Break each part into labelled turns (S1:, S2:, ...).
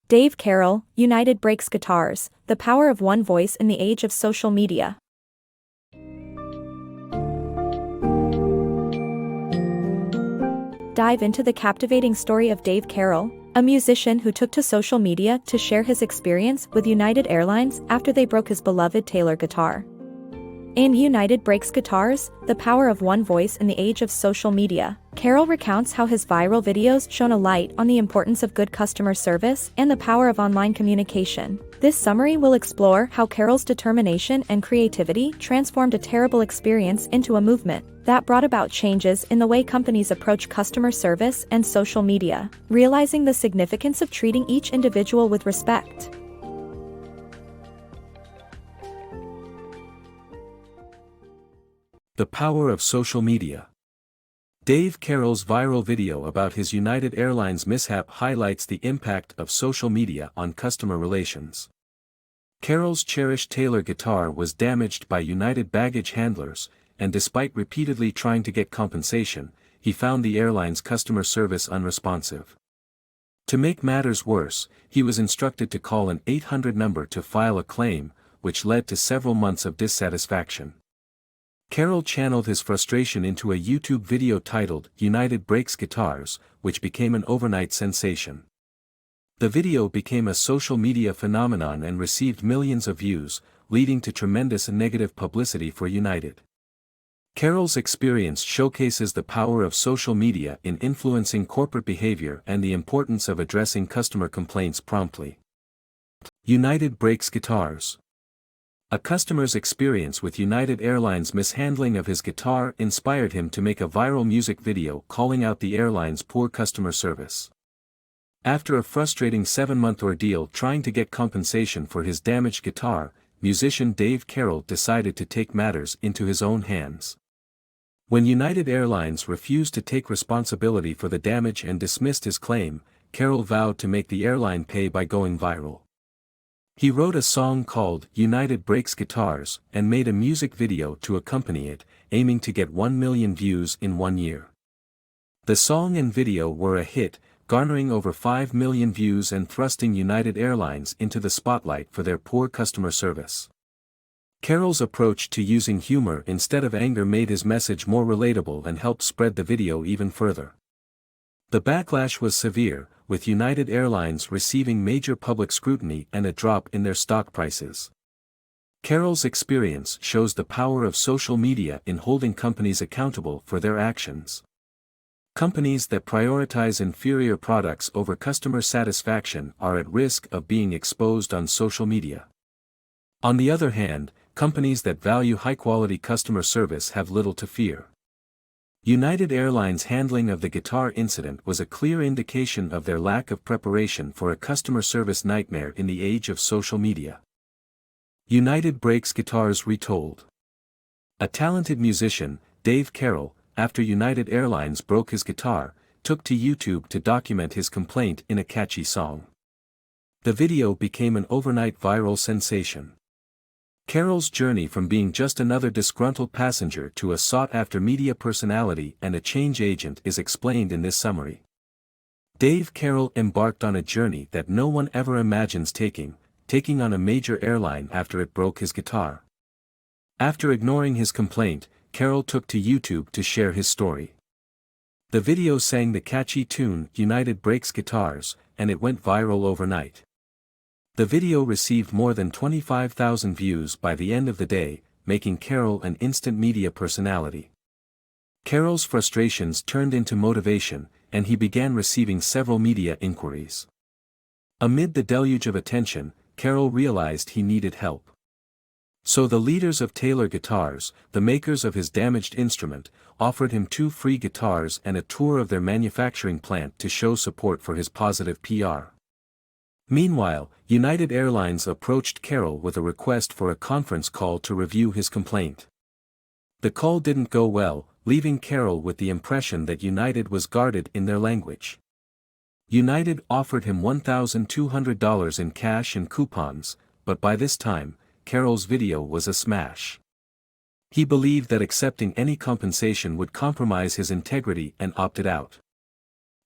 S1: Dave Carroll, United breaks guitars, the power of one voice in the age of social media. Dive into the captivating story of Dave Carroll, a musician who took to social media to share his experience with United Airlines after they broke his beloved Taylor guitar. In United Breaks Guitars, the power of one voice in the age of social media, Carroll recounts how his viral videos shone a light on the importance of good customer service and the power of online communication. This summary will explore how Carroll's determination and creativity transformed a terrible experience into a movement that brought about changes in the way companies approach customer service and social media, realizing the significance of treating each individual with respect.
S2: The power of social media. Dave Carroll's viral video about his United Airlines mishap highlights the impact of social media on customer relations. Carroll's cherished Taylor guitar was damaged by United baggage handlers, and despite repeatedly trying to get compensation, he found the airline's customer service unresponsive. To make matters worse, he was instructed to call an 800 number to file a claim, which led to several months of dissatisfaction. Carroll channeled his frustration into a YouTube video titled United Breaks Guitars, which became an overnight sensation. The video became a social media phenomenon and received millions of views, leading to tremendous negative publicity for United. Carroll's experience showcases the power of social media in influencing corporate behavior and the importance of addressing customer complaints promptly. United Breaks Guitars. A customer's experience with United Airlines' mishandling of his guitar inspired him to make a viral music video calling out the airline's poor customer service. After a frustrating 7-month ordeal trying to get compensation for his damaged guitar, musician Dave Carroll decided to take matters into his own hands. When United Airlines refused to take responsibility for the damage and dismissed his claim, Carroll vowed to make the airline pay by going viral. He wrote a song called United Breaks Guitars and made a music video to accompany it, aiming to get 1 million views in 1 year. The song and video were a hit, garnering over 5 million views and thrusting United Airlines into the spotlight for their poor customer service. Carroll's approach to using humor instead of anger made his message more relatable and helped spread the video even further. The backlash was severe, with United Airlines receiving major public scrutiny and a drop in their stock prices. Carroll's experience shows the power of social media in holding companies accountable for their actions. Companies that prioritize inferior products over customer satisfaction are at risk of being exposed on social media. On the other hand, companies that value high-quality customer service have little to fear. United Airlines' handling of the guitar incident was a clear indication of their lack of preparation for a customer service nightmare in the age of social media. United Breaks Guitars Retold. A talented musician, Dave Carroll, after United Airlines broke his guitar, took to YouTube to document his complaint in a catchy song. The video became an overnight viral sensation. Carroll's journey from being just another disgruntled passenger to a sought-after media personality and a change agent is explained in this summary. Dave Carroll embarked on a journey that no one ever imagines taking on a major airline after it broke his guitar. After ignoring his complaint, Carroll took to YouTube to share his story. The video sang the catchy tune United Breaks Guitars, and it went viral overnight. The video received more than 25,000 views by the end of the day, making Carroll an instant media personality. Carroll's frustrations turned into motivation, and he began receiving several media inquiries. Amid the deluge of attention, Carroll realized he needed help. So the leaders of Taylor Guitars, the makers of his damaged instrument, offered him 2 free guitars and a tour of their manufacturing plant to show support for his positive PR. Meanwhile, United Airlines approached Carroll with a request for a conference call to review his complaint. The call didn't go well, leaving Carroll with the impression that United was guarded in their language. United offered him $1,200 in cash and coupons, but by this time, Carroll's video was a smash. He believed that accepting any compensation would compromise his integrity and opted out.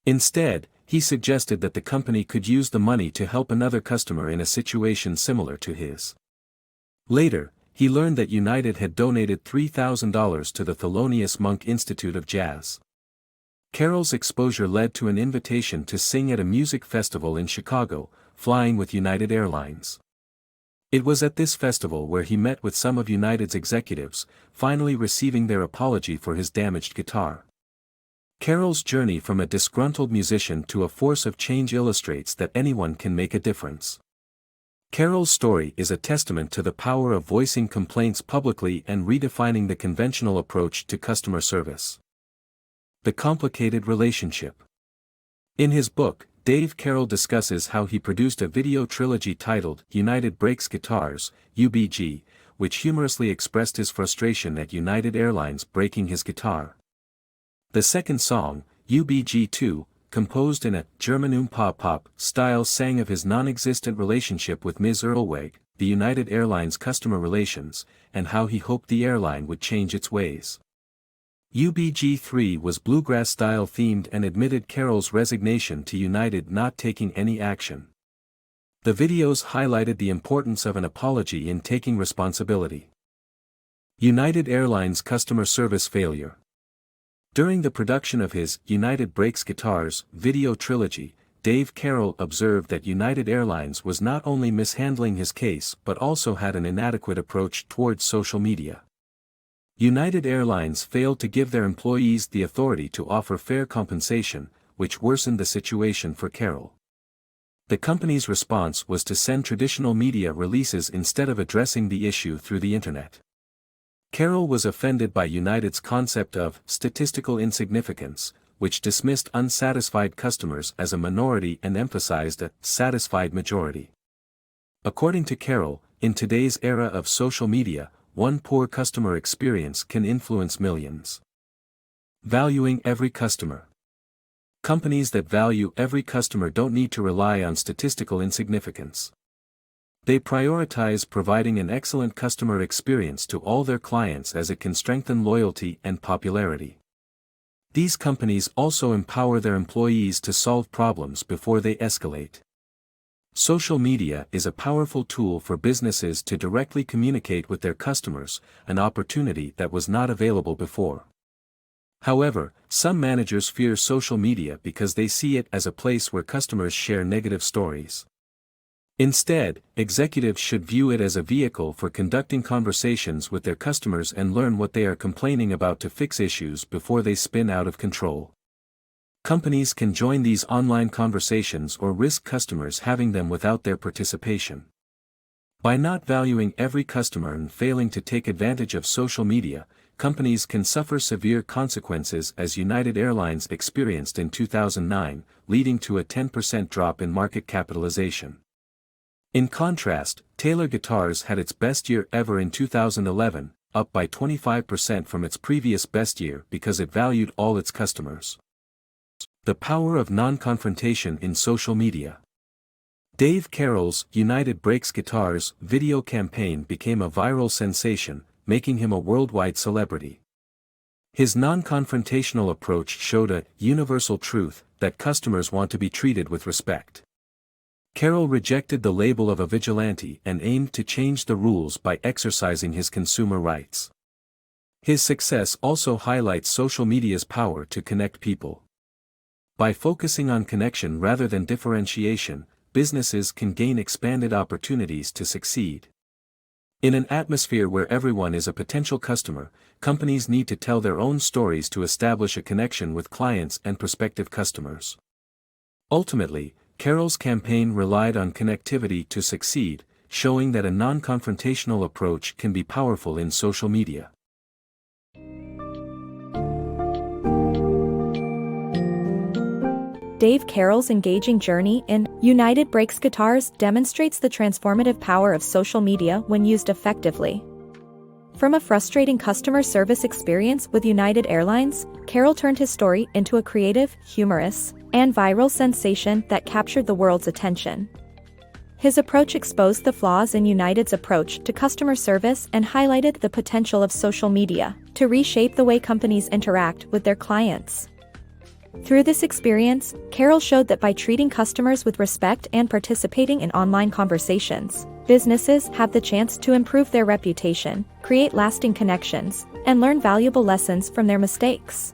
S2: Instead, he suggested that the company could use the money to help another customer in a situation similar to his. Later, he learned that United had donated $3,000 to the Thelonious Monk Institute of Jazz. Carroll's exposure led to an invitation to sing at a music festival in Chicago, flying with United Airlines. It was at this festival where he met with some of United's executives, finally receiving their apology for his damaged guitar. Carroll's journey from a disgruntled musician to a force of change illustrates that anyone can make a difference. Carroll's story is a testament to the power of voicing complaints publicly and redefining the conventional approach to customer service. The complicated relationship. In his book, Dave Carroll discusses how he produced a video trilogy titled United Breaks Guitars, UBG, which humorously expressed his frustration at United Airlines breaking his guitar. The second song, UBG2, composed in a German pop style, sang of his non-existent relationship with Ms. Earlweg, the United Airlines customer relations, and how he hoped the airline would change its ways. UBG3 was bluegrass-style themed and admitted Carroll's resignation to United not taking any action. The videos highlighted the importance of an apology in taking responsibility. United Airlines customer service failure. During the production of his United Breaks Guitars video trilogy, Dave Carroll observed that United Airlines was not only mishandling his case but also had an inadequate approach towards social media. United Airlines failed to give their employees the authority to offer fair compensation, which worsened the situation for Carroll. The company's response was to send traditional media releases instead of addressing the issue through the internet. Carroll was offended by United's concept of statistical insignificance, which dismissed unsatisfied customers as a minority and emphasized a satisfied majority. According to Carroll, in today's era of social media, one poor customer experience can influence millions. Valuing every customer. Companies that value every customer don't need to rely on statistical insignificance. They prioritize providing an excellent customer experience to all their clients as it can strengthen loyalty and popularity. These companies also empower their employees to solve problems before they escalate. Social media is a powerful tool for businesses to directly communicate with their customers, an opportunity that was not available before. However, some managers fear social media because they see it as a place where customers share negative stories. Instead, executives should view it as a vehicle for conducting conversations with their customers and learn what they are complaining about to fix issues before they spin out of control. Companies can join these online conversations or risk customers having them without their participation. By not valuing every customer and failing to take advantage of social media, companies can suffer severe consequences, as United Airlines experienced in 2009, leading to a 10% drop in market capitalization. In contrast, Taylor Guitars had its best year ever in 2011, up by 25% from its previous best year because it valued all its customers. The power of non-confrontation in social media. Dave Carroll's United Breaks Guitars video campaign became a viral sensation, making him a worldwide celebrity. His non-confrontational approach showed a universal truth that customers want to be treated with respect. Carroll rejected the label of a vigilante and aimed to change the rules by exercising his consumer rights. His success also highlights social media's power to connect people. By focusing on connection rather than differentiation, businesses can gain expanded opportunities to succeed. In an atmosphere where everyone is a potential customer, companies need to tell their own stories to establish a connection with clients and prospective customers. Ultimately, Carroll's campaign relied on connectivity to succeed, showing that a non-confrontational approach can be powerful in social media.
S1: Dave Carroll's engaging journey in United Breaks Guitars demonstrates the transformative power of social media when used effectively. From a frustrating customer service experience with United Airlines, Carroll turned his story into a creative, humorous, and viral sensation that captured the world's attention. His approach exposed the flaws in United's approach to customer service and highlighted the potential of social media to reshape the way companies interact with their clients. Through this experience, Carroll showed that by treating customers with respect and participating in online conversations, businesses have the chance to improve their reputation, create lasting connections, and learn valuable lessons from their mistakes.